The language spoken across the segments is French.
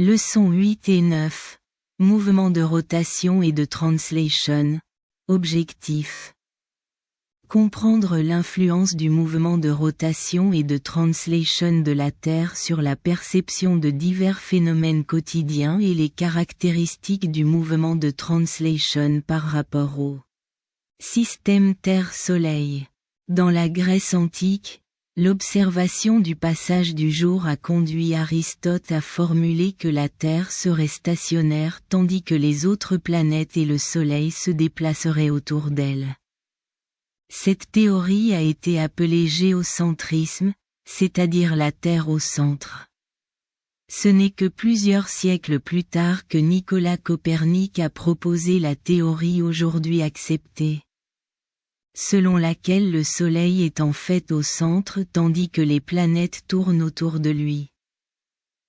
Leçons 8 et 9. Mouvement de rotation et de translation. Objectif. Comprendre l'influence du mouvement de rotation et de translation de la Terre sur la perception de divers phénomènes quotidiens et les caractéristiques du mouvement de translation par rapport au système Terre-Soleil. Dans la Grèce antique, l'observation du passage du jour a conduit Aristote à formuler que la Terre serait stationnaire tandis que les autres planètes et le Soleil se déplaceraient autour d'elle. Cette théorie a été appelée géocentrisme, c'est-à-dire la Terre au centre. Ce n'est que plusieurs siècles plus tard que Nicolas Copernic a proposé la théorie aujourd'hui acceptée, selon laquelle le Soleil est en fait au centre tandis que les planètes tournent autour de lui.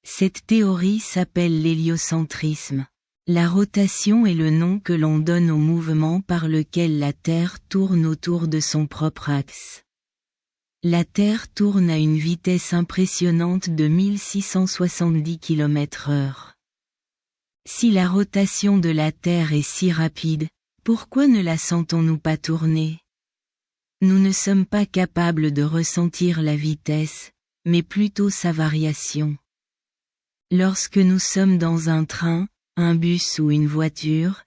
Cette théorie s'appelle l'héliocentrisme. La rotation est le nom que l'on donne au mouvement par lequel la Terre tourne autour de son propre axe. La Terre tourne à une vitesse impressionnante de 1670 km/h. Si la rotation de la Terre est si rapide, pourquoi ne la sentons-nous pas tourner ? Nous ne sommes pas capables de ressentir la vitesse, mais plutôt sa variation. Lorsque nous sommes dans un train, un bus ou une voiture,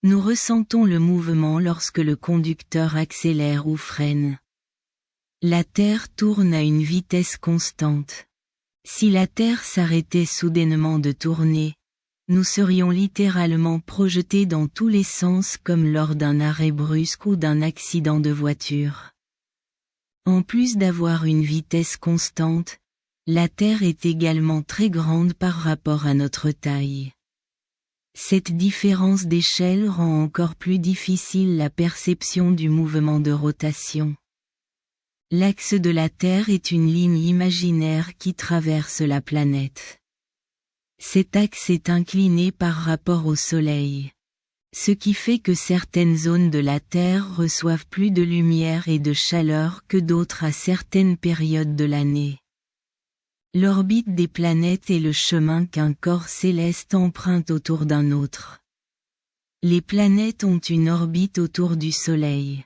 nous ressentons le mouvement lorsque le conducteur accélère ou freine. La Terre tourne à une vitesse constante. Si la Terre s'arrêtait soudainement de tourner, nous serions littéralement projetés dans tous les sens comme lors d'un arrêt brusque ou d'un accident de voiture. En plus d'avoir une vitesse constante, la Terre est également très grande par rapport à notre taille. Cette différence d'échelle rend encore plus difficile la perception du mouvement de rotation. L'axe de la Terre est une ligne imaginaire qui traverse la planète. Cet axe est incliné par rapport au Soleil, ce qui fait que certaines zones de la Terre reçoivent plus de lumière et de chaleur que d'autres à certaines périodes de l'année. L'orbite des planètes est le chemin qu'un corps céleste emprunte autour d'un autre. Les planètes ont une orbite autour du Soleil.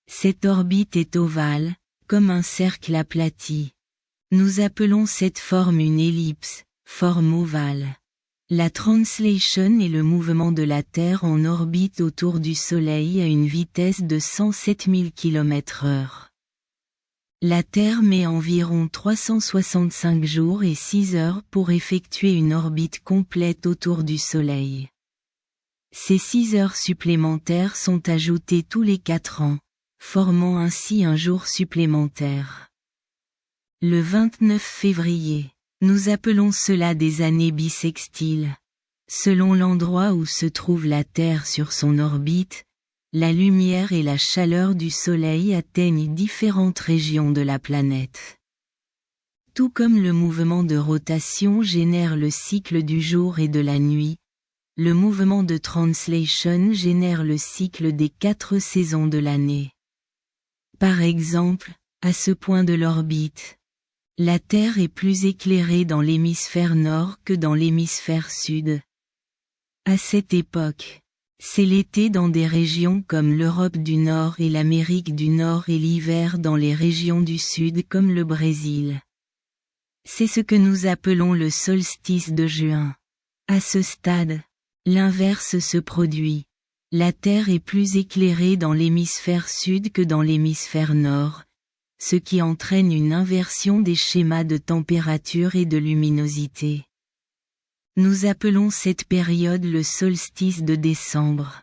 Cette orbite est ovale, comme un cercle aplati. Nous appelons cette forme une ellipse, forme ovale. La translation est le mouvement de la Terre en orbite autour du Soleil à une vitesse de 107 000 km/h. La Terre met environ 365 jours et 6 heures pour effectuer une orbite complète autour du Soleil. Ces 6 heures supplémentaires sont ajoutées tous les 4 ans, formant ainsi un jour supplémentaire. Le 29 février, nous appelons cela des années bissextiles. Selon l'endroit où se trouve la Terre sur son orbite, la lumière et la chaleur du Soleil atteignent différentes régions de la planète. Tout comme le mouvement de rotation génère le cycle du jour et de la nuit, le mouvement de translation génère le cycle des 4 saisons de l'année. Par exemple, à ce point de l'orbite, la Terre est plus éclairée dans l'hémisphère nord que dans l'hémisphère sud. À cette époque, c'est l'été dans des régions comme l'Europe du Nord et l'Amérique du Nord et l'hiver dans les régions du Sud comme le Brésil. C'est ce que nous appelons le solstice de juin. À ce stade, l'inverse se produit. La Terre est plus éclairée dans l'hémisphère sud que dans l'hémisphère nord, ce qui entraîne une inversion des schémas de température et de luminosité. Nous appelons cette période le solstice de décembre.